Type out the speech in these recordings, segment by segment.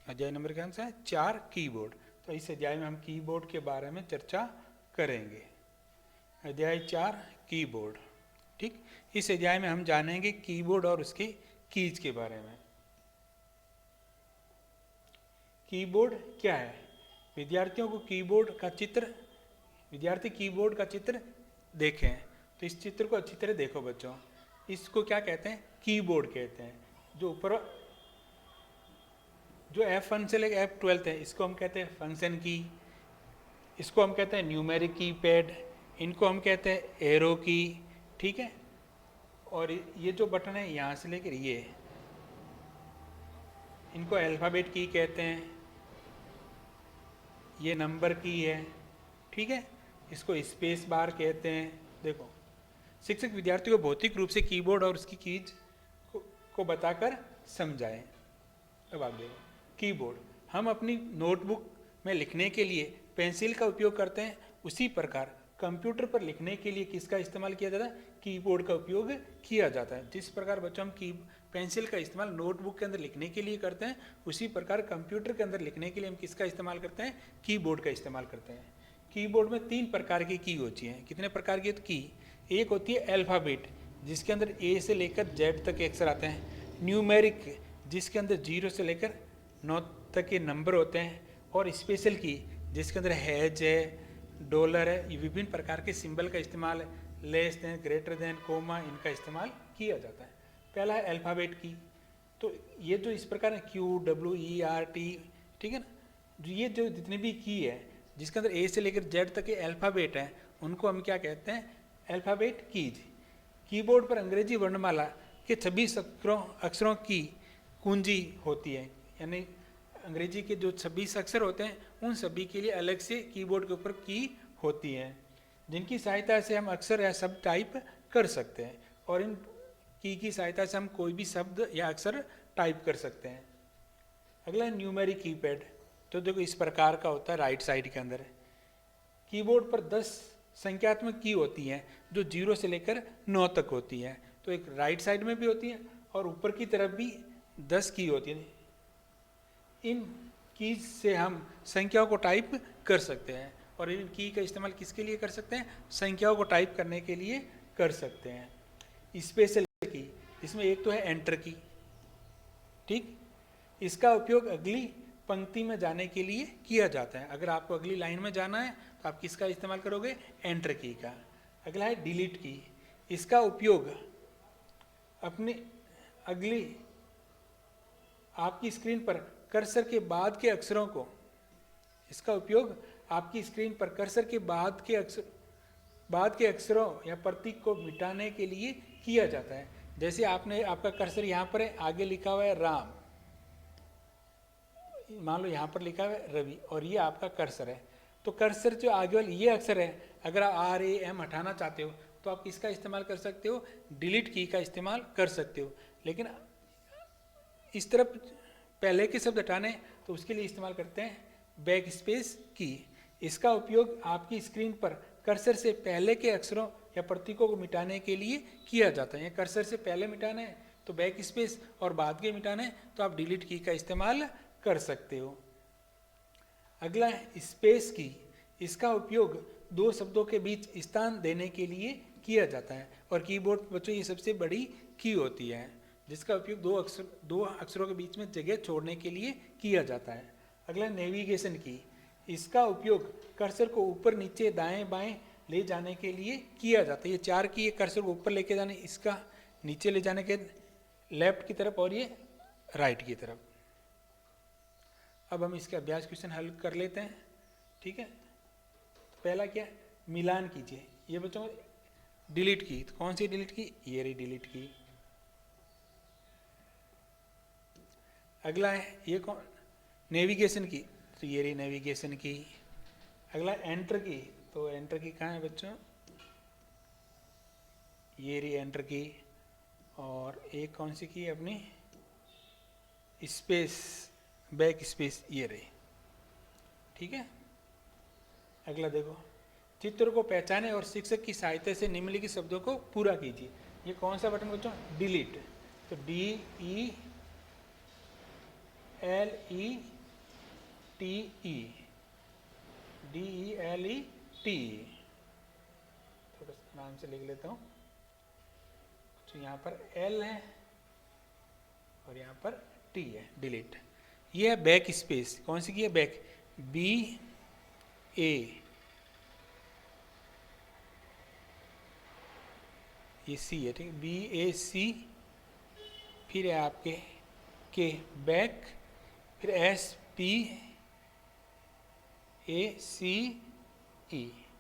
अध्याय नंबर कौन सा है? 4, कीबोर्ड। तो इस अध्याय में हम कीबोर्ड के बारे में चर्चा करेंगे। अध्याय 4, कीबोर्ड। ठीक, इस अध्याय में हम जानेंगे कीबोर्ड और उसके कीज के बारे में। कीबोर्ड क्या है? विद्यार्थी कीबोर्ड का चित्र देखें। तो इस चित्र को अच्छी तरह देखो बच्चों। इसको क्या कहते हैं? कीबोर्ड कहते हैं। जो ऊपर जो F1 से लेकर F12 है, इसको हम कहते हैं फंक्शन की, इसको हम कहते हैं न्यूमेरिक की पैड, इनको हम कहते हैं एरो की। ठीक है, और ये जो बटन है यहाँ से लेकर ये, इनको अल्फ़ाबेट की कहते हैं। ये नंबर की है। ठीक है, इसको स्पेस बार कहते हैं। देखो, शिक्षक विद्यार्थी को भौतिक रूप से कीबोर्ड और उसकी कीज को बताकर समझाएं। अब आप देखो, कीबोर्ड हम अपनी नोटबुक में लिखने के लिए पेंसिल का उपयोग करते हैं, उसी प्रकार कंप्यूटर पर लिखने के लिए किसका इस्तेमाल किया जाता है? कीबोर्ड का उपयोग किया जाता है। जिस प्रकार बच्चों हम पेंसिल का इस्तेमाल नोटबुक के अंदर लिखने के लिए करते हैं, उसी प्रकार कंप्यूटर के अंदर लिखने के लिए हम किसका इस्तेमाल करते हैं? कीबोर्ड का इस्तेमाल करते हैं। कीबोर्ड में 3 प्रकार की की होती हैं। कितने प्रकार की की? एक होती है अल्फ़ाबेट, जिसके अंदर ए से लेकर जेड तक के अक्षर आते हैं। न्यूमेरिक, जिसके अंदर 0 से लेकर 9 तक के नंबर होते हैं। और स्पेशल की, जिसके अंदर हैज है, डॉलर है, ये विभिन्न प्रकार के सिंबल का इस्तेमाल, less than, greater than, comma, इनका इस्तेमाल किया जाता है। पहला है अल्फ़ाबेट की। तो ये जो इस प्रकार है QWERT, ठीक है ना, जो ये जो जितने भी की है जिसके अंदर ए से लेकर जेड तक के अल्फ़ाबेट हैं, उनको हम क्या कहते हैं? Alphabet keys. कीबोर्ड पर अंग्रेजी वर्णमाला के 26 अक्षरों की कुंजी होती है, यानी अंग्रेजी के जो 26 अक्षर होते हैं उन सभी के लिए अलग से कीबोर्ड के ऊपर की होती हैं, जिनकी सहायता से हम अक्षर या शब्द टाइप कर सकते हैं। और इन की सहायता से हम कोई भी शब्द या अक्षर टाइप कर सकते हैं। अगला न्यूमेरिक कीपैड। तो देखो इस प्रकार का होता है, राइट साइड के अंदर कीबोर्ड पर 10 संख्यात्मक की होती हैं, जो 0 से लेकर 9 तक होती हैं। तो एक राइट साइड में भी होती है और ऊपर की तरफ भी 10 की होती है। इन कीज से हम संख्याओं को टाइप कर सकते हैं। और इन की का इस्तेमाल किसके लिए कर सकते हैं? संख्याओं को टाइप करने के लिए कर सकते हैं। स्पेशल की, इसमें एक तो है एंटर की। ठीक, इसका उपयोग अगली पंक्ति में जाने के लिए किया जाता है। अगर आपको अगली लाइन में जाना है तो आप किसका इस्तेमाल करोगे? एंटर की का। अगला है डिलीट की। इसका उपयोग अपने अगली आपकी स्क्रीन पर कर्सर के बाद के अक्षरों को, इसका उपयोग आपकी स्क्रीन पर कर्सर के बाद के अक्षरों या प्रतीक को मिटाने के लिए किया जाता है। जैसे आपका कर्सर यहाँ पर है, आगे लिखा हुआ है राम, मान लो यहाँ पर लिखा हुआ है रवि, और ये आपका कर्सर है। तो कर्सर जो आगे वाले ये अक्षर है, अगर आप RAM हटाना चाहते हो तो आप किसका इस्तेमाल कर सकते हो? डिलीट की का इस्तेमाल कर सकते हो। लेकिन इस तरफ पहले के शब्द हटाने तो उसके लिए इस्तेमाल करते हैं बैक स्पेस की। इसका उपयोग आपकी स्क्रीन पर कर्सर से पहले के अक्षरों या प्रतीकों को मिटाने के लिए किया जाता है। कर्सर से पहले मिटाना है तो बैक स्पेस, और बाद के मिटाना है तो आप डिलीट की का इस्तेमाल कर सकते हो। अगला है स्पेस की। इसका उपयोग 2 शब्दों के बीच स्थान देने के लिए किया जाता है। और कीबोर्ड बच्चों ये सबसे बड़ी की होती है, जिसका उपयोग 2 अक्षरों के बीच में जगह छोड़ने के लिए किया जाता है। अगला नेविगेशन की। इसका उपयोग कर्सर को ऊपर नीचे दाएं बाएं ले जाने के लिए किया जाता है। ये 4 की, कर्सर को ऊपर लेके जाने, इसका नीचे ले जाने के लेफ्ट की तरफ, और ये राइट की तरफ। अब हम इसके अभ्यास क्वेश्चन हल कर लेते हैं। ठीक है, पहला क्या? मिलान कीजिए। ये बच्चों डिलीट की, तो कौन सी डिलीट की? ये रही डिलीट की। अगला है ये कौन? नेविगेशन की, तो ये रही नेविगेशन की। अगला एंटर की, तो एंटर की कहाँ है बच्चों? ये रही एंटर की। और एक कौन सी की है अपनी? स्पेस, बैक स्पेस, ये रही। ठीक है, अगला देखो, चित्र को पहचाने और शिक्षक की सहायता से निम्नलिखित शब्दों को पूरा कीजिए। ये कौन सा बटन बच्चों? डिलीट। तो DELET DELETE, DELETE, थोड़ा सा नाम से लिख लेता हूँ। तो यहाँ पर L है और यहाँ पर T है, डिलीट। ये है बैक स्पेस, कौन सी की है? बैक, BA, ये C है, ठीक है, BAC, फिर है आपके के बैक, फिर SPACE,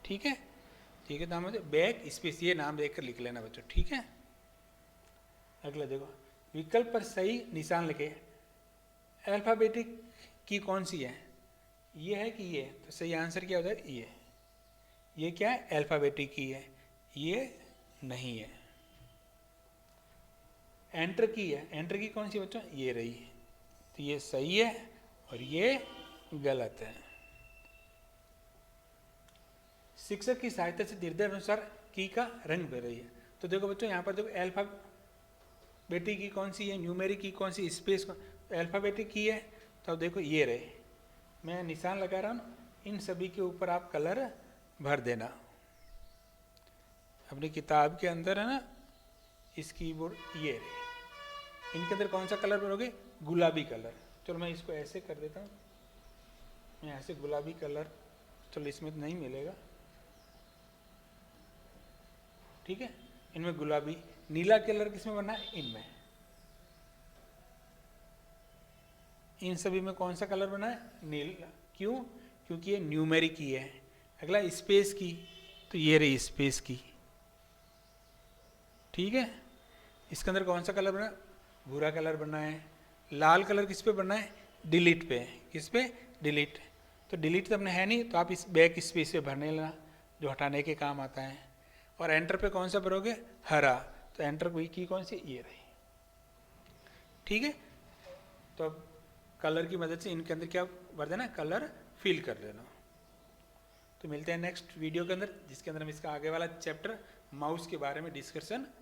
ठीक है। ठीक है, नाम है बैक स्पेस, ये नाम देखकर लिख लेना बच्चों, ठीक है। अगला देखो, विकल्प पर सही निशान लिखे। अल्फाबेटिक की कौन सी है? ये है कि ये? तो सही आंसर क्या होता है? ये क्या है? अल्फाबेटिक की है, ये नहीं है। एंटर की है, एंटर की कौन सी बच्चों? ये रही, तो ये सही है और ये गलत है। शिक्षक की सहायता से निर्देश अनुसार की का रंग भर रही है। तो देखो बच्चों, यहाँ पर देखो अल्फाबेटिक की कौन सी है, न्यूमेरिक की कौन सी, स्पेस अल्फाबेटिक की है। तो अब देखो ये रहे, मैं निशान लगा रहा हूँ, इन सभी के ऊपर आप कलर भर देना। अपनी किताब के अंदर है ना, इस कीबोर्ड ये रहे, इनके अंदर कौन सा कलर भरोगे? गुलाबी कलर। चलो मैं इसको ऐसे कर देता हूँ, मैं ऐसे गुलाबी कलर, चलो इसमें तो नहीं मिलेगा, ठीक है। इनमें गुलाबी, नीला कलर किसमें भरना है? इनमें, इन सभी में कौन सा कलर बना है? नीला। क्यों? क्योंकि ये न्यूमेरिक की है। अगला स्पेस की, तो ये रही स्पेस की, ठीक है। इसके अंदर कौन सा कलर बना? भूरा कलर बना है। लाल कलर किस पे बना है? डिलीट पे। किस पे? डिलीट। तो डिलीट तो अपने है नहीं, तो आप इस बैक स्पेस पे भरने लेना, जो हटाने के काम आता है। और एंटर पे कौन सा भरोगे? हरा। तो एंटर की कौन सी? ये रही, ठीक है। तो अब कलर की मदद से इनके अंदर क्या भर देना? कलर फिल कर देना। तो मिलते हैं नेक्स्ट वीडियो के अंदर, जिसके अंदर हम इसका आगे वाला चैप्टर माउस के बारे में डिस्कशन